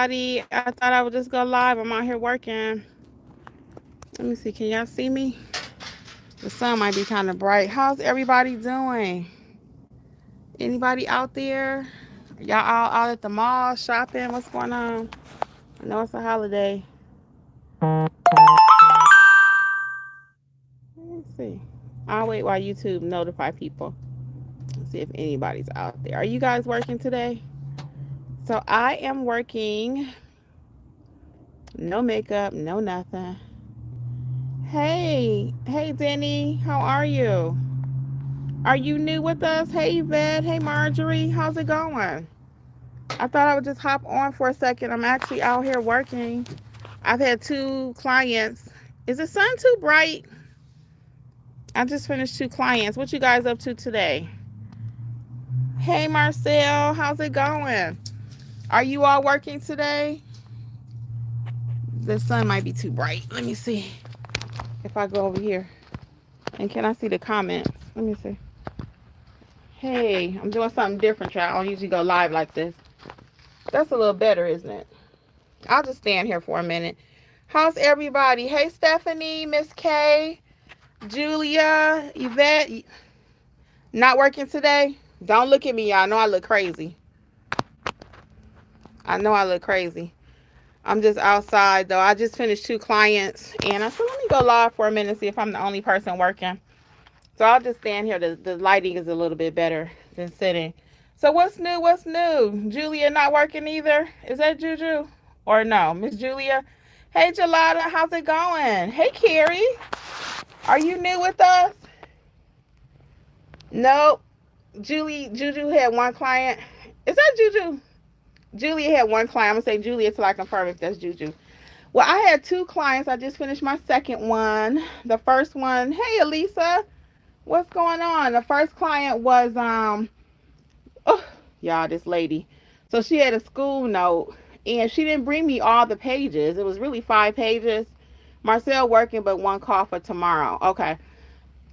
I thought I would just go live. I'm out here working. Let me see. Can y'all see me? The sun might be kind of bright. How's everybody doing? Anybody out there? Y'all all out at the mall shopping? What's going on? I know it's a holiday. Let me see. I'll wait while YouTube notify people. Let's see if anybody's out there. Are you guys working today? So I am working. No makeup, no nothing. Hey Denny, how are you? Are you new with us? Hey Yvette, hey Marjorie, how's it going? I thought I would just hop on for a second. I'm actually out here working. I've had 2 clients. Is the sun too bright? I just finished 2 clients. What you guys up to today? Hey Marcel, how's it going? Are you all working today? The sun might be too bright. Let me see if I go over here. And can I see the comments? Let me see. Hey, I'm doing something different, y'all. I don't usually go live like this. That's a little better, isn't it? I'll just stand here for a minute. How's everybody? Hey, Stephanie, Miss K, Julia, Yvette. Not working today? Don't look at me, y'all. I know I look crazy. I'm just outside, though. I just finished 2 clients. And I said, let me go live for a minute and see if I'm the only person working. So I'll just stand here. The lighting is a little bit better than sitting. So what's new? What's new? Julia not working either? Is that Juju? Or no? Miss Julia? Hey, Gelada. How's it going? Hey, Carrie. Are you new with us? Nope. Juju had 1 client. Is that Juju? Julia had 1 client. I'm going to say Julia till I confirm if that's Juju. Well, I had 2 clients. I just finished my second one. The first one, hey, Elisa. What's going on? The first client was, y'all, this lady. So she had a school note, and she didn't bring me all the pages. It was really 5 pages. Marcel working, but 1 call for tomorrow. Okay.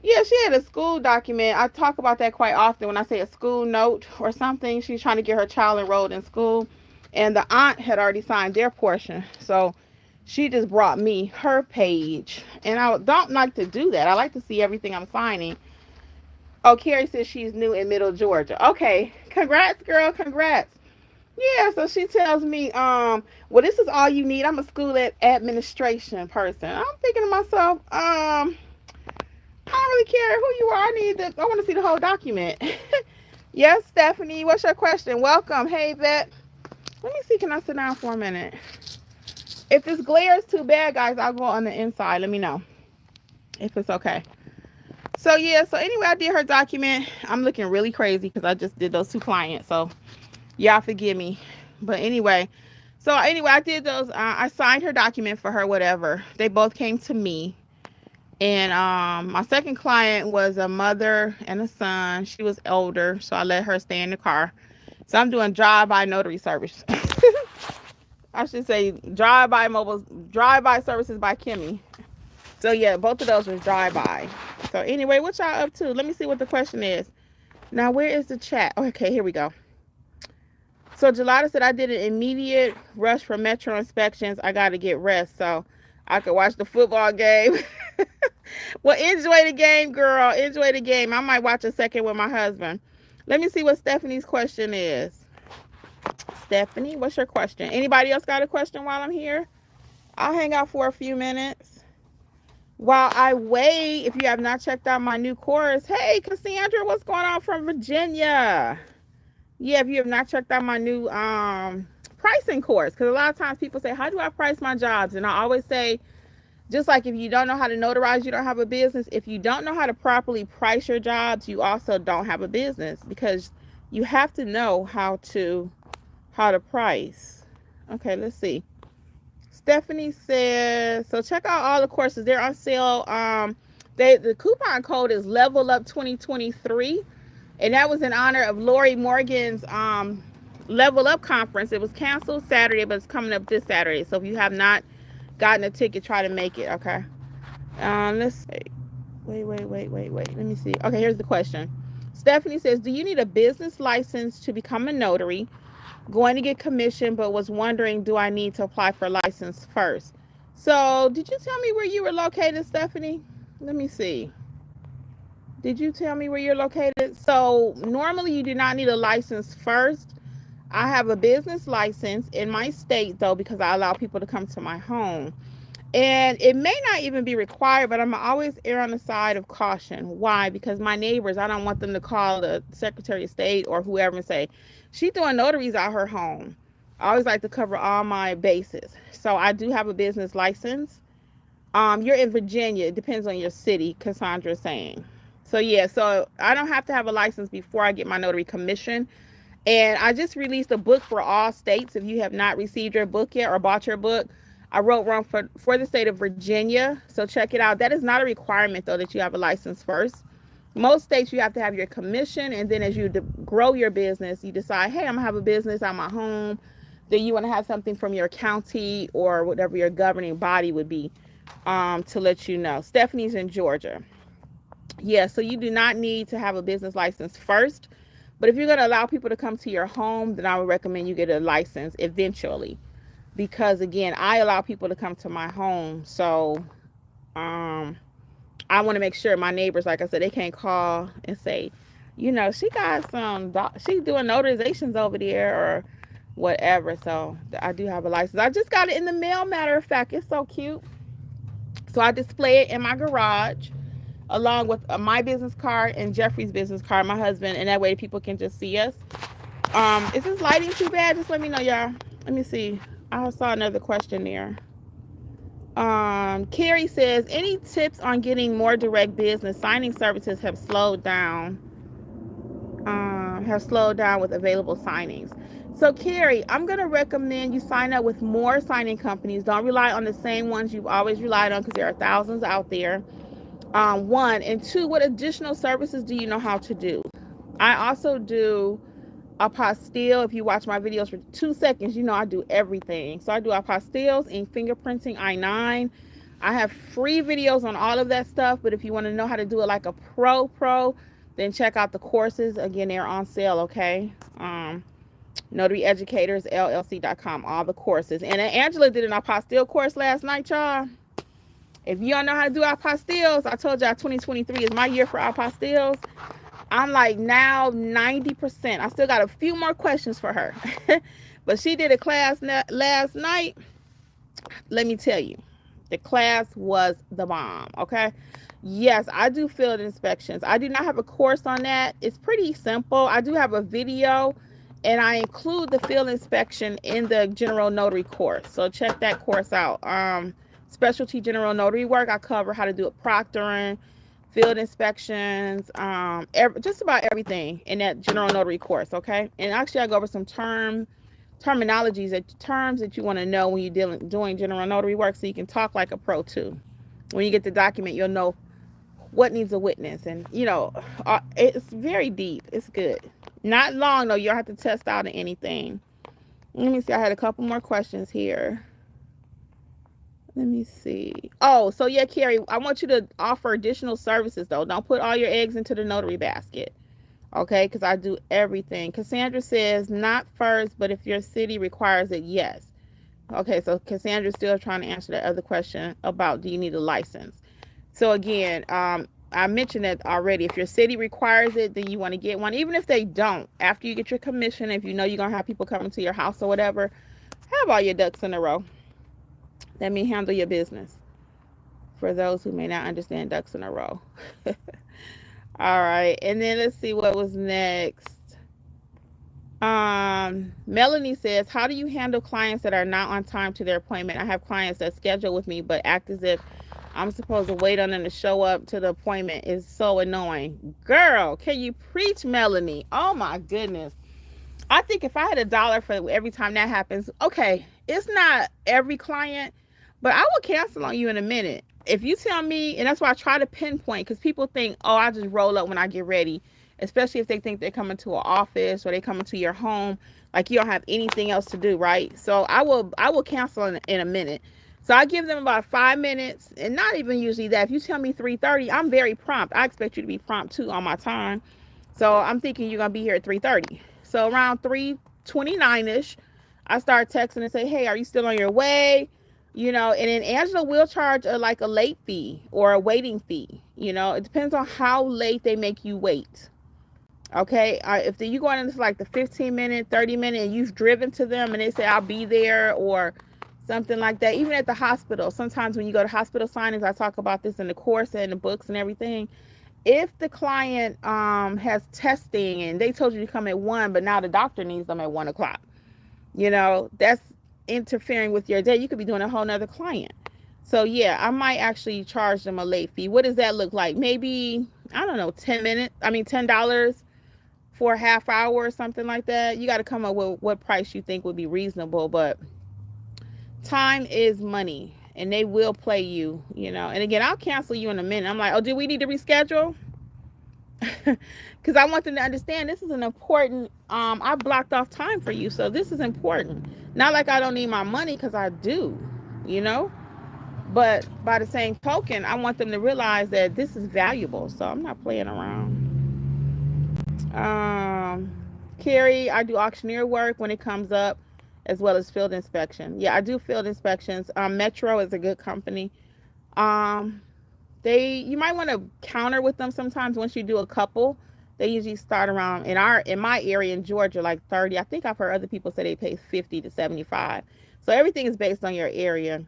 Yeah, she had a school document. I talk about that quite often when I say a school note or something. She's trying to get her child enrolled in school, and the aunt had already signed their portion. So she just brought me her page, and I don't like to do that. I like to see everything I'm signing. Oh, Carrie says she's new in Middle Georgia. Okay, congrats, girl, congrats. Yeah, so she tells me, well, this is all you need. I'm a school administration person. I'm thinking to myself, I don't really care who you are. I want to see the whole document. Yes, Stephanie, what's your question? Welcome. Hey, Vet. Let me see, can I sit down for a minute? If this glare is too bad, guys, I'll go on the inside. Let me know if it's okay. So anyway, I did her document. I'm looking really crazy because I just did those 2 clients. So y'all forgive me. But anyway, I did those. I signed her document for her, whatever. They both came to me. And my second client was a mother and a son. She was older, so I let her stay in the car. So I'm doing drive-by notary service. I should say drive-by services by Kimmi. So yeah, both of those was drive-by. So anyway, what y'all up to? Let me see what the question is. Now, where is the chat? Okay, here we go. So Gelada said I did an immediate rush for metro inspections. I got to get rest so I could watch the football game. Well, enjoy the game, girl. Enjoy the game. I might watch a second with my husband. Let me see what Stephanie's question is. Stephanie, what's your question? Anybody else got a question while I'm here? I'll hang out for a few minutes. While I wait, if you have not checked out my new course, hey, Cassandra, what's going on from Virginia? Yeah, if you have not checked out my new pricing course, because a lot of times people say, how do I price my jobs? And I always say, just like if you don't know how to notarize, you don't have a business. If you don't know how to properly price your jobs, you also don't have a business, because you have to know how to price. Okay, let's see. Stephanie says, so check out all the courses. They're on sale. The coupon code is Level Up 2023. And that was in honor of Lori Morgan's Level Up conference. It was canceled Saturday, but it's coming up this Saturday. So if you have not gotten a ticket, try to make it, okay? Let's see. Wait. Let me see. Okay, here's the question. Stephanie says, do you need a business license to become a notary? Going to get commission, but was wondering, do I need to apply for license first? So, did you tell me where you were located, Stephanie? Let me see. Did you tell me where you're located? So, normally you do not need a license first. I have a business license in my state, though, because I allow people to come to my home. And it may not even be required, but I'm always err on the side of caution. Why? Because my neighbors, I don't want them to call the Secretary of State or whoever and say, she's doing notaries at her home. I always like to cover all my bases. So I do have a business license. You're in Virginia. It depends on your city, Cassandra is saying. So yeah, so I don't have to have a license before I get my notary commission. And I just released a book for all states. If you have not received your book yet or bought your book, I wrote one for the state of Virginia. So check it out. That is not a requirement, though, that you have a license first. Most states, you have to have your commission. And then as you grow your business, you decide, hey, I'm going to have a business at my home. Then you want to have something from your county or whatever your governing body would be to let you know. Stephanie's in Georgia. Yeah, so you do not need to have a business license first. But if you're going to allow people to come to your home, then I would recommend you get a license eventually. Because again, I allow people to come to my home. So I want to make sure my neighbors, like I said, they can't call and say, you know, she got she's doing notarizations over there or whatever. So I do have a license. I just got it in the mail, matter of fact. It's so cute. So I display it in my garage along with my business card and Jeffrey's business card, my husband, and that way people can just see us. Is this lighting too bad? Just let me know, y'all. Let me see. I saw another question there. Carrie says, any tips on getting more direct business? Signing services have slowed down. With available signings. So Carrie, I'm going to recommend you sign up with more signing companies. Don't rely on the same ones you've always relied on because there are thousands out there. One, and two, what additional services do you know how to do? I also do apostille. If you watch my videos for 2 seconds, you know I do everything. So I do apostilles and fingerprinting I-9. I have free videos on all of that stuff, but if you want to know how to do it like a pro, then check out the courses. Again, they're on sale, okay? NotaryEducatorsLLC.com, all the courses. And Angela did an apostille course last night, y'all. If you don't know how to do apostilles, I told y'all 2023 is my year for apostilles. I'm like now 90%. I still got a few more questions for her. But she did a class last night. Let me tell you, the class was the bomb, okay? Yes, I do field inspections. I do not have a course on that. It's pretty simple. I do have a video, and I include the field inspection in the general notary course. So check that course out. Specialty general notary work. I cover how to do a proctoring, field inspections, just about everything in that general notary course, okay? And actually, I go over some terms that you want to know when you're doing general notary work so you can talk like a pro too. When you get the document, you'll know what needs a witness. And, you know, it's very deep. It's good. Not long, though. You don't have to test out anything. Let me see. I had a couple more questions here. Let me see. Oh, so yeah, Carrie, I want you to offer additional services, though. Don't put all your eggs into the notary basket. Okay, because I do everything. Cassandra says, not first, but if your city requires it, yes. Okay, so Cassandra's still trying to answer that other question about do you need a license. So again, I mentioned that already. If your city requires it, then you want to get one. Even if they don't, after you get your commission, if you know you're going to have people coming to your house or whatever, have all your ducks in a row. Let me handle your business. For those who may not understand ducks in a row. All right, and then let's see what was next. Melanie says, how do you handle clients that are not on time to their appointment? I have clients that schedule with me but act as if I'm supposed to wait on them to show up to the appointment. It's so annoying. Girl, can you preach, Melanie? Oh my goodness. I think if I had $1 for every time that happens, okay, it's not every client, but I will cancel on you in a minute. If you tell me, and that's why I try to pinpoint, because people think, oh, I just roll up when I get ready, especially if they think they're coming to an office or they coming to your home, like you don't have anything else to do, right? So I will cancel in a minute. So I give them about 5 minutes, and not even usually that. If you tell me 3:30, I'm very prompt. I expect you to be prompt too on my time. So I'm thinking you're gonna be here at 3:30. So around 3 29ish, I start texting and say, hey, are you still on your way? And then Angela will charge like a late fee or a waiting fee. It depends on how late they make you wait. Okay, if you going into like the 15-minute, 30-minute, and you've driven to them and they say I'll be there or something like that. Even at the hospital, sometimes when you go to hospital signings, I talk about this in the course and the books and everything. If the client has testing and they told you to come at 1, but now the doctor needs them at 1 o'clock, that's interfering with your day. You could be doing a whole nother client. So yeah, I might actually charge them a late fee. What does that look like? Maybe, I don't know, $10 for a half hour or something like that. You got to come up with what price you think would be reasonable. But time is money and they will play you. And again, I'll cancel you in a minute. I'm like, oh, do we need to reschedule? Because I want them to understand this is an important, I blocked off time for you, so this is important. Not like I don't need my money, because I do, but by the same token, I want them to realize that this is valuable, so I'm not playing around. Carrie, I do auctioneer work when it comes up, as well as field inspection. Yeah, I do field inspections. Metro is a good company. You might want to counter with them sometimes. Once you do a couple, they usually start around in my area in Georgia, like 30. I think I've heard other people say they pay 50 to 75. So everything is based on your area.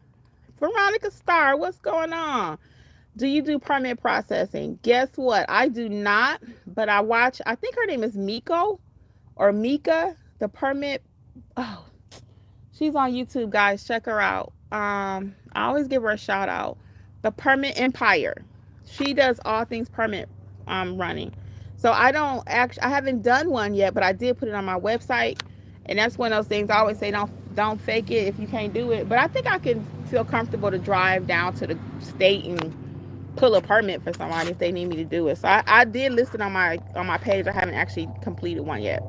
Veronica Starr, what's going on? Do you do permit processing? Guess what? I do not, but I think her name is Miko or Mika, the permit. Oh, she's on YouTube, guys. Check her out. I always give her a shout out. The Permit Empire. She does all things permit running. So I haven't done one yet, but I did put it on my website. And that's one of those things I always say, don't fake it if you can't do it. But I think I can feel comfortable to drive down to the state and pull a permit for somebody if they need me to do it. So I did list it on my page. I haven't actually completed one yet.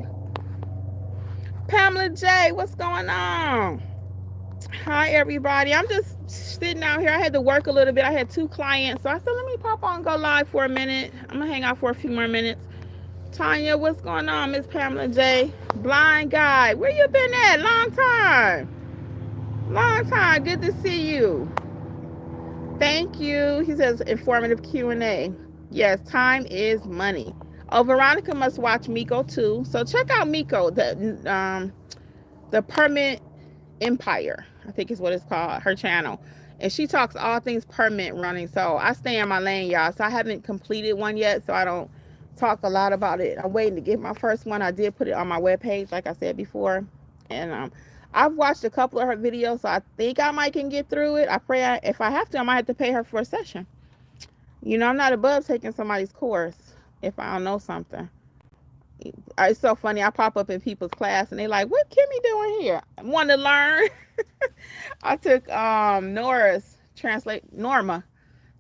Pamela J, what's going on? Hi everybody. I'm just sitting out here. I had to work a little bit. I had 2 clients, so I said let me pop on and go live for a minute. I'm gonna hang out for a few more minutes. Tanya, what's going on? Miss Pamela J. Blind guy, where you been at? Long time. Good to see you. Thank you. He says informative Q&A. Yes, time is money. Oh, Veronica must watch Miko too. So check out Miko, the Permit Empire, I think is what it's called, her channel. And she talks all things permit running. So I stay in my lane, y'all. So I haven't completed one yet, so I don't talk a lot about it. I'm waiting to get my first one. I did put it on my webpage, like I said before. And I've watched a couple of her videos, so I think I might can get through it. I pray if I have to, I might have to pay her for a session. I'm not above taking somebody's course if I don't know something. It's so funny. I pop up in people's class and they like, what Kimmi doing here? I want to learn. I took Norma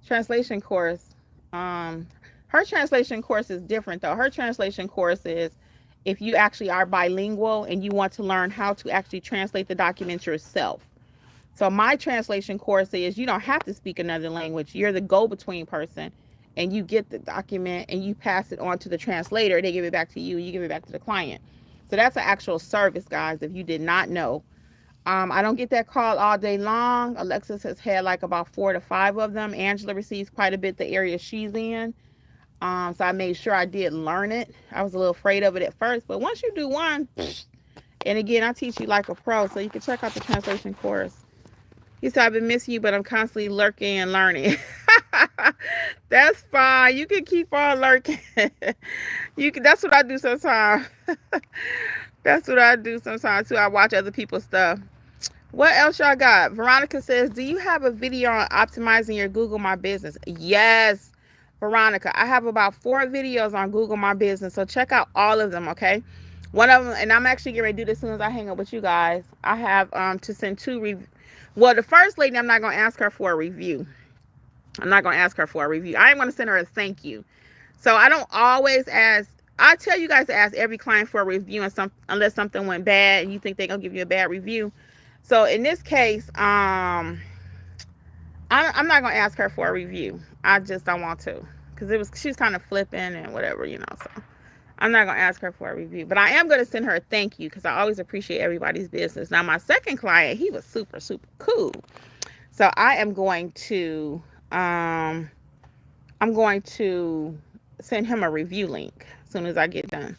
translation course. Her translation course is different though. Her translation course is if you actually are bilingual and you want to learn how to actually translate the document yourself. So my translation course is you don't have to speak another language. You're the go-between person. And you get the document and you pass it on to the translator. They give it back to you. You give it back to the client. So that's an actual service, guys, if you did not know. I don't get that call all day long. Alexis has had like about 4 to 5 of them. Angela receives quite a bit the area she's in. So I made sure I did learn it. I was a little afraid of it at first. But once you do one, and again, I teach you like a pro. So you can check out the translation course. He said, I've been missing you, but I'm constantly lurking and learning. That's fine. You can keep on lurking. That's what I do sometimes. That's what I do sometimes too. I watch other people's stuff. What else y'all got? Veronica says, do you have a video on optimizing your Google My Business? Yes, Veronica. I have about 4 videos on Google My Business. So check out all of them, okay? One of them, and I'm actually getting ready to do this as soon as I hang up with you guys. I have to send 2 reviews. Well, the first lady, I'm not going to ask her for a review. I ain't going to send her a thank you. So I don't always ask. I tell you guys to ask every client for a review unless something went bad and you think they're going to give you a bad review. So in this case, I'm not going to ask her for a review. I just don't want to. Because she was kind of flipping and whatever, So I'm not gonna ask her for a review, but I am gonna send her a thank you because I always appreciate everybody's business. Now, my second client, he was super super cool, so I am going to um I'm going to send him a review link as soon as I get done.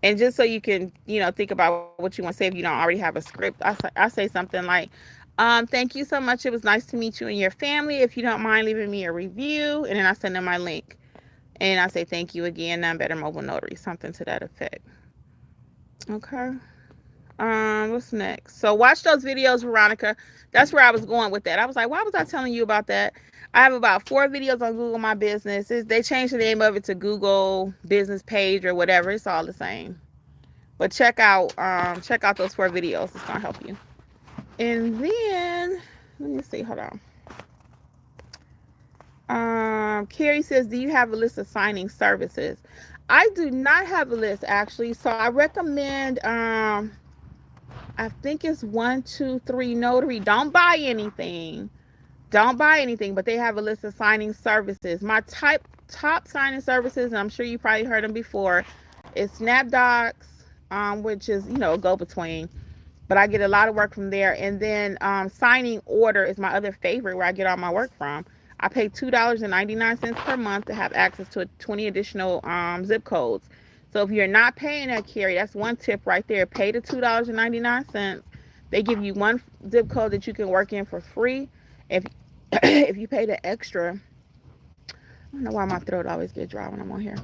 And just so you can, think about what you want to say if you don't already have a script, I say something like, thank you so much. It was nice to meet you and your family. If you don't mind leaving me a review, and then I send them my link. And I say thank you again, None Better Mobile Notary, something to that effect. Okay. What's next? So watch those videos, Veronica. That's where I was going with that. I was like, why was I telling you about that? I have about 4 videos on Google My Business. They changed the name of it to Google Business Page or whatever. It's all the same. But check out those 4 videos. It's gonna help you. And then let me see. Hold on. Carrie says, do you have a list of signing services? I do not have a list actually. So I recommend I think it's 123 Notary. Don't buy anything. Don't buy anything, but they have a list of signing services. My top signing services, and I'm sure you probably heard them before, is SnapDocs, which is a go-between. But I get a lot of work from there. And then Signing Order is my other favorite, where I get all my work from. I pay $2.99 per month to have access to 20 additional zip codes. So if you're not paying that, Carrie, that's one tip right there. Pay the $2.99. They give you one zip code that you can work in for free. If if you pay the extra, I don't know why my throat always gets dry when I'm on here.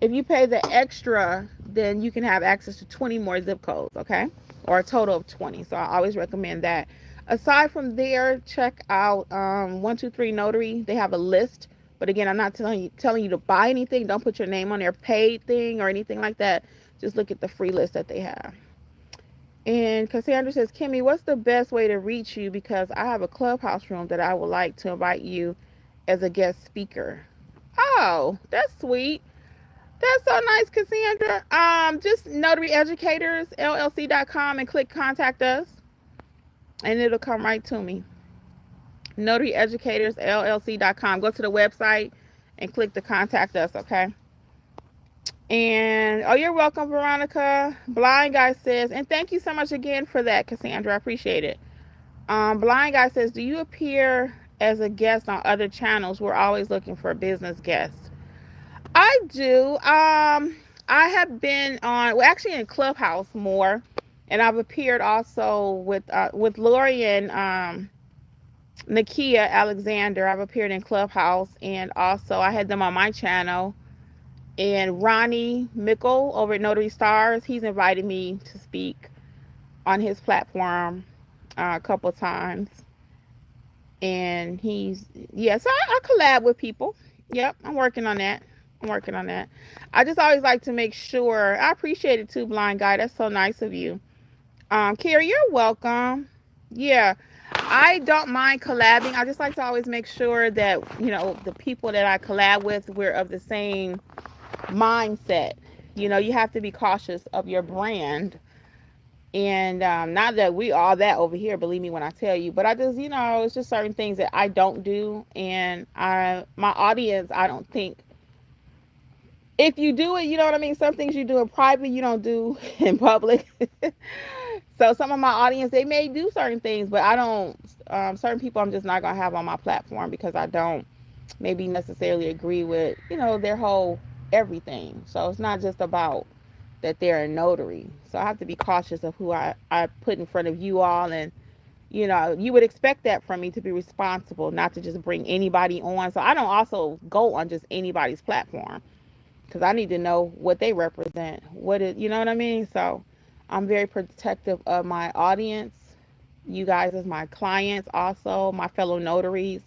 If you pay the extra, then you can have access to 20 more zip codes, okay? Or a total of 20. So I always recommend that. Aside from there, check out 123 Notary. They have a list. But again, I'm not telling you to buy anything. Don't put your name on their paid thing or anything like that. Just look at the free list that they have. And Cassandra says, Kimmi, what's the best way to reach you? Because I have a clubhouse room that I would like to invite you as a guest speaker. Oh, that's sweet. That's so nice, Cassandra. Just notaryeducatorsllc.com and click contact us, and it'll come right to me. Notaryeducatorsllc.com. Go to the website and click the contact us, okay? And you're welcome, Veronica. Blind Guy says, and thank you so much again for that, Cassandra. I appreciate it. Blind Guy says, do you appear as a guest on other channels? We're always looking for business guests. I do. I have been on, well, actually in Clubhouse more, and I've appeared also with Lori and Nakia Alexander. I've appeared in Clubhouse, and also I had them on my channel. And Ronnie Mickle over at Notary Stars, he's invited me to speak on his platform a couple times. And so I collab with people. Yep, I'm working on that. I just always like to make sure. I appreciate it too, Blind Guy. That's so nice of you. Carrie, you're welcome. Yeah, I don't mind collabing. I just like to always make sure that, the people that I collab with, we're of the same mindset. You have to be cautious of your brand. And not that we all that over here, believe me when I tell you, but I just, it's just certain things that I don't do. And my audience, I don't think, if you do it, you know what I mean? Some things you do in private, you don't do in public. So some of my audience, they may do certain things, but I don't, certain people I'm just not going to have on my platform because I don't maybe necessarily agree with, their whole everything. So it's not just about that they're a notary. So I have to be cautious of who I put in front of you all. And, you would expect that from me, to be responsible, not to just bring anybody on. So I don't also go on just anybody's platform, because I need to know what they represent. You know what I mean? So I'm very protective of my audience. You guys as my clients, also my fellow notaries.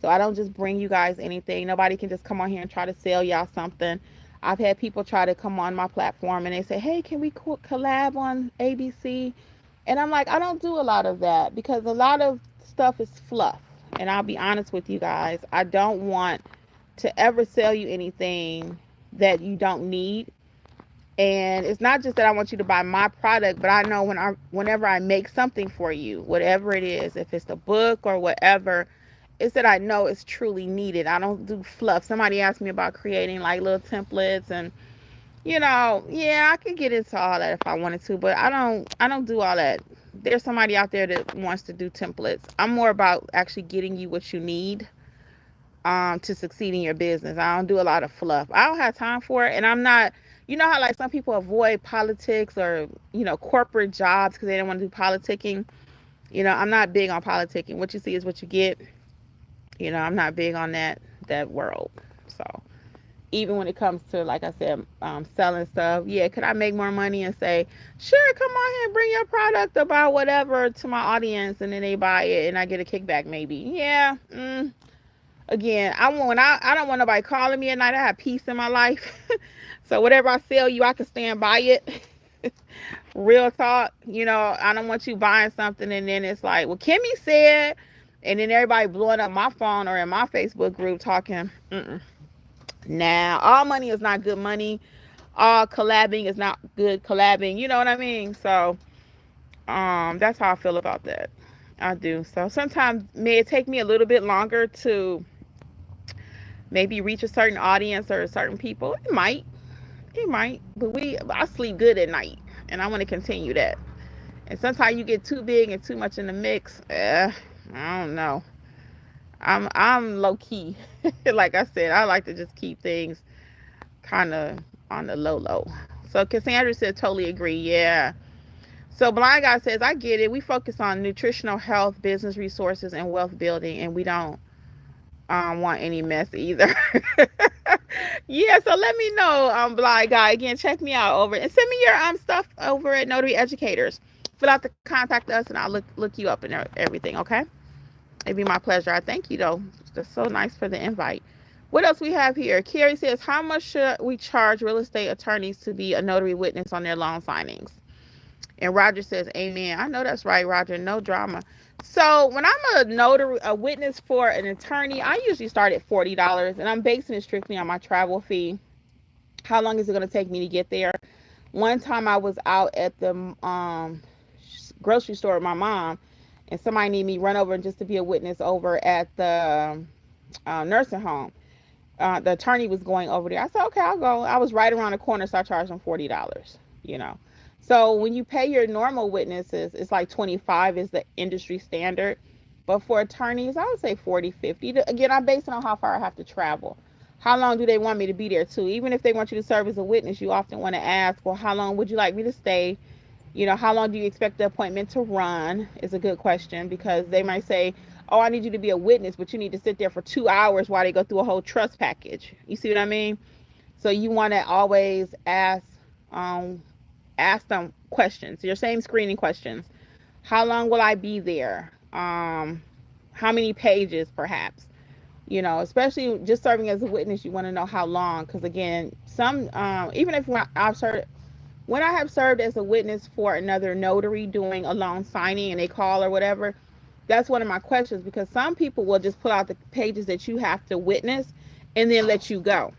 So I don't just bring you guys anything. Nobody can just come on here and try to sell y'all something. I've had people try to come on my platform and they say, hey, can we collab on ABC? And I'm like, I don't do a lot of that, because a lot of stuff is fluff. And I'll be honest with you guys. I don't want to ever sell you anything that you don't need. And it's not just that I want you to buy my product, but I know whenever I make something for you, whatever it is, if it's the book or whatever, it's that I know it's truly needed. I don't do fluff. Somebody asked me about creating like little templates, and Yeah, I could get into all that if I wanted to, but I don't do all that. There's somebody out there that wants to do templates. I'm more about actually getting you what you need to succeed in your business. I don't do a lot of fluff. I don't have time for it, and I'm not. You know how like some people avoid politics or corporate jobs because they don't want to do politicking. I'm not big on politicking. What you see is what you get. I'm not big on that world. So even when it comes to, like I said, selling stuff, yeah, could I make more money and say, sure, come on here and bring your product about whatever to my audience, and then they buy it and I get a kickback, maybe. Yeah. Again, I don't want nobody calling me at night. I have peace in my life. So whatever I sell you, I can stand by it. Real talk. I don't want you buying something and then it's like, well, Kimmi said, and then everybody blowing up my phone or in my Facebook group talking. Now, all money is not good money. All collabing is not good collabing. You know what I mean? So, that's how I feel about that. I do. So sometimes may it take me a little bit longer to maybe reach a certain audience or certain people. It might. But I sleep good at night, and I want to continue that. And sometimes you get too big and too much in the mix. I don't know. I'm low key. Like I said, I like to just keep things kind of on the low. So Cassandra said, totally agree. Yeah. So Blind Guy says, I get it. We focus on nutritional health, business resources, and wealth building, and we don't want any mess either. Yeah, so let me know, Blind Guy. Again, check me out over and send me your stuff over at Notary Educators. Fill out the contact us, and I'll look you up and everything. Okay, it'd be my pleasure. I thank you though. That's so nice for the invite. What else we have here? Carrie says, how much should we charge real estate attorneys to be a notary witness on their loan signings? And Roger says, amen. I know that's right, Roger. No drama. So when I'm a witness for an attorney, I usually start at $40, and I'm basing it strictly on my travel fee. How long is it going to take me to get there? One time I was out at the grocery store with my mom, and somebody needed me run over just to be a witness over at the nursing home. The attorney was going over there. I said, okay, I'll go. I was right around the corner, so I charged them $40, So when you pay your normal witnesses, it's like 25 is the industry standard. But for attorneys, I would say 40, 50. Again, I'm basing on how far I have to travel. How long do they want me to be there too? Even if they want you to serve as a witness, you often want to ask, well, how long would you like me to stay? How long do you expect the appointment to run is a good question, because they might say, oh, I need you to be a witness, but you need to sit there for 2 hours while they go through a whole trust package. You see what I mean? So you want to always ask them questions, your same screening questions. How long will I be there? How many pages, perhaps? Especially just serving as a witness, you want to know how long, because again, even if when I have served as a witness for another notary doing a loan signing and they call or whatever, that's one of my questions, because some people will just pull out the pages that you have to witness and then let you go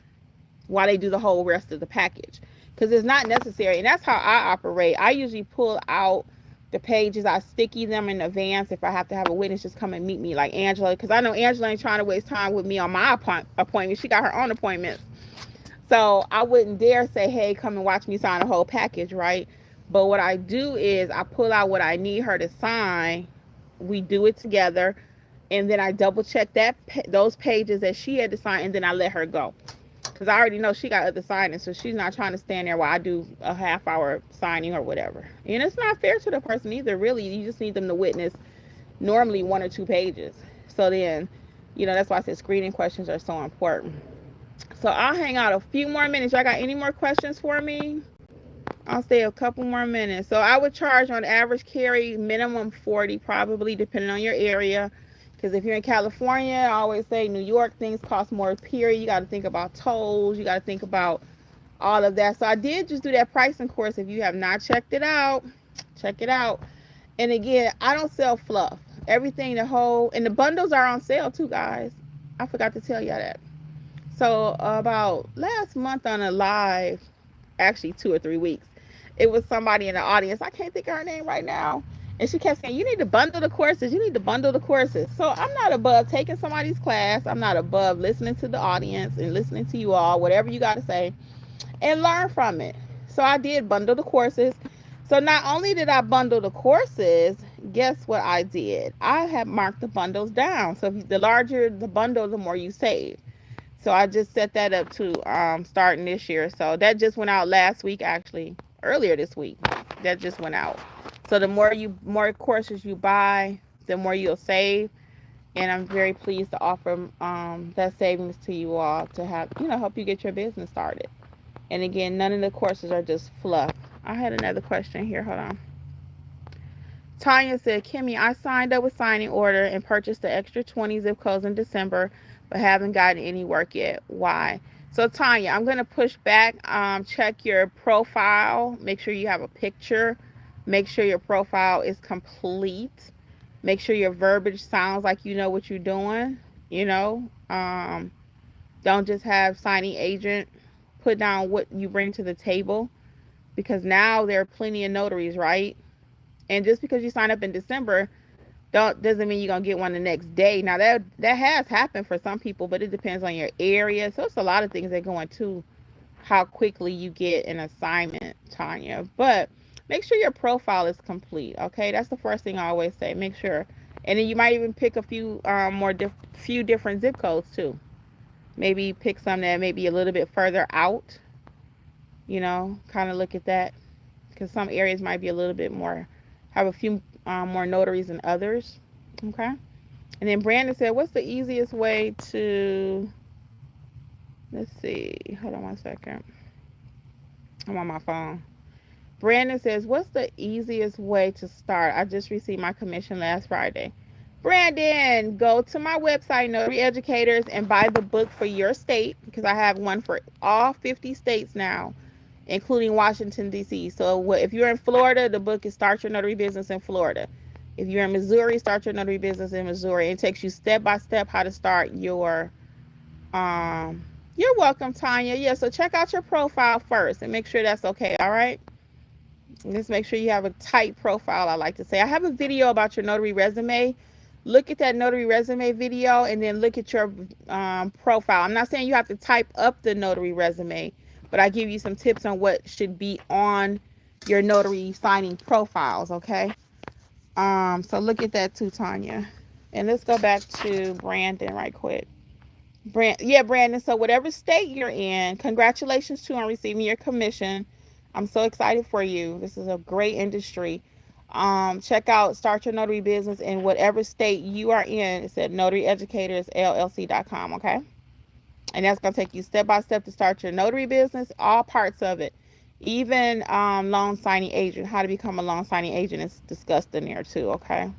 while they do the whole rest of the package, because it's not necessary. And that's how I operate. I usually pull out the pages, I sticky them in advance if I have to have a witness just come and meet me, like Angela, because I know Angela ain't trying to waste time with me on my appointment. She got her own appointments. So I wouldn't dare say, hey, come and watch me sign a whole package, right? But what I do is I pull out what I need her to sign. We do it together. And then I double check those pages that she had to sign, and then I let her go. Because I already know she got other signings, so she's not trying to stand there while I do a half-hour signing or whatever. And it's not fair to the person either, really. You just need them to witness normally 1 or 2 pages. So then, that's why I said screening questions are so important. So I'll hang out a few more minutes. Y'all got any more questions for me? I'll stay a couple more minutes. So I would charge on average, Carry, minimum 40, probably, depending on your area. Because if you're in California, I always say New York, things cost more, period. You got to think about tolls. You got to think about all of that. So I did just do that pricing course. If you have not checked it out, check it out. And again, I don't sell fluff. Everything, and the bundles are on sale too, guys. I forgot to tell y'all that. So about last month on a live, actually 2 or 3 weeks, it was somebody in the audience. I can't think of her name right now. And she kept saying, you need to bundle the courses. You need to bundle the courses. So I'm not above taking somebody's class. I'm not above listening to the audience and listening to you all, whatever you got to say. and learn from it. So I did bundle the courses. So not only did I bundle the courses, guess what I did? I have marked the bundles down. So if the larger the bundle, the more you save. So I just set that up to starting this year. So that just went out last week, actually, earlier this week. That just went out. So the more courses you buy, the more you'll save. And I'm very pleased to offer that savings to you all to have, help you get your business started. And again, none of the courses are just fluff. I had another question here. Hold on. Tanya said, Kimmi, I signed up with signing order and purchased the extra 20 zip codes in December, but haven't gotten any work yet. Why? So, Tanya, I'm going to push back. Check your profile. Make sure you have a picture. Make sure your profile is complete. Make sure your verbiage sounds like you know what you're doing. You know, don't just have signing agent put down what you bring to the table, because now there are plenty of notaries, right? And just because you sign up in December doesn't mean you're gonna get one the next day. Now that has happened for some people, but it depends on your area. So it's a lot of things that go into how quickly you get an assignment, Tanya. But make sure your profile is complete. Okay, that's the first thing I always say. Make sure, and then you might even pick a few few different zip codes too. Maybe pick some that may be a little bit further out. Kind of look at that, because some areas might be a little bit more, have a few more notaries than others. Okay. And then Brandon said, what's the easiest way to, let's see, hold on one second. I'm on my phone. Brandon says, what's the easiest way to start? I just received my commission last Friday. Brandon, go to my website, Notary Educators, and buy the book for your state, because I have one for all 50 states now, including Washington, D.C. So if you're in Florida, the book is Start Your Notary Business in Florida. If you're in Missouri, Start Your Notary Business in Missouri. It takes you step by step how to start you're welcome, Tanya. Yeah, so check out your profile first and make sure that's okay, all right? Just make sure you have a tight profile, I like to say. I have a video about your notary resume. Look at that notary resume video and then look at your profile. I'm not saying you have to type up the notary resume, but I give you some tips on what should be on your notary signing profiles, okay? So look at that too, Tanya. And let's go back to Brandon right quick. Brandon. So whatever state you're in, congratulations to on receiving your commission. I'm so excited for you. This is a great industry. Check out Start Your Notary Business in whatever state you are in. It's at notaryeducatorsllc.com, okay? And that's going to take you step by step to start your notary business, all parts of it. Even loan signing agent, how to become a loan signing agent is discussed in there too, okay?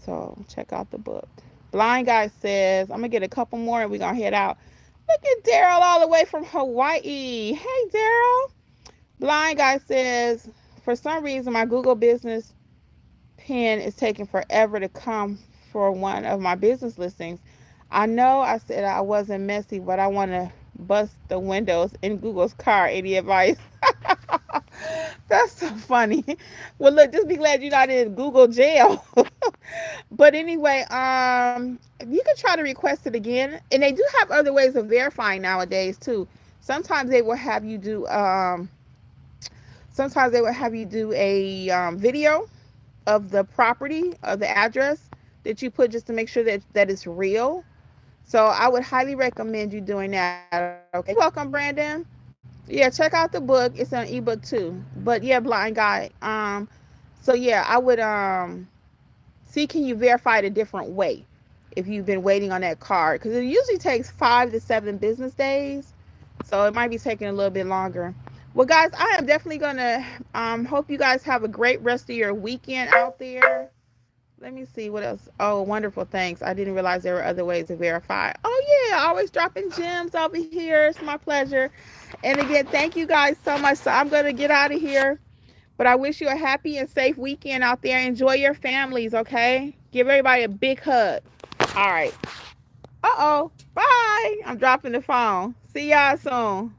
So check out the book. Blind Guy says, I'm going to get a couple more and we're going to head out. Look at Daryl all the way from Hawaii. Hey, Daryl. Blind Guy says, for some reason, my Google business pin is taking forever to come for one of my business listings. I know I said I wasn't messy, but I want to bust the windows in Google's car. Any advice? That's so funny. Well, look, just be glad you're not in Google jail. But anyway, you can try to request it again, and they do have other ways of verifying nowadays too. Sometimes they will have you do a video of the property, of the address that you put, just to make sure that it's real. So I would highly recommend you doing that. Okay, you're welcome, Brandon. Yeah, check out the book. It's an ebook too. But yeah, Blind Guy. So yeah, I would see, can you verify it a different way if you've been waiting on that card, because it usually takes 5 to 7 business days. So it might be taking a little bit longer. Well, guys, I am definitely gonna hope you guys have a great rest of your weekend out there. Let me see what else. Oh, wonderful. Thanks. I didn't realize there were other ways to verify. Oh, yeah. Always dropping gems over here. It's my pleasure. And again, thank you guys so much. So I'm going to get out of here. But I wish you a happy and safe weekend out there. Enjoy your families, okay? Give everybody a big hug. All right. Uh-oh. Bye. I'm dropping the phone. See y'all soon.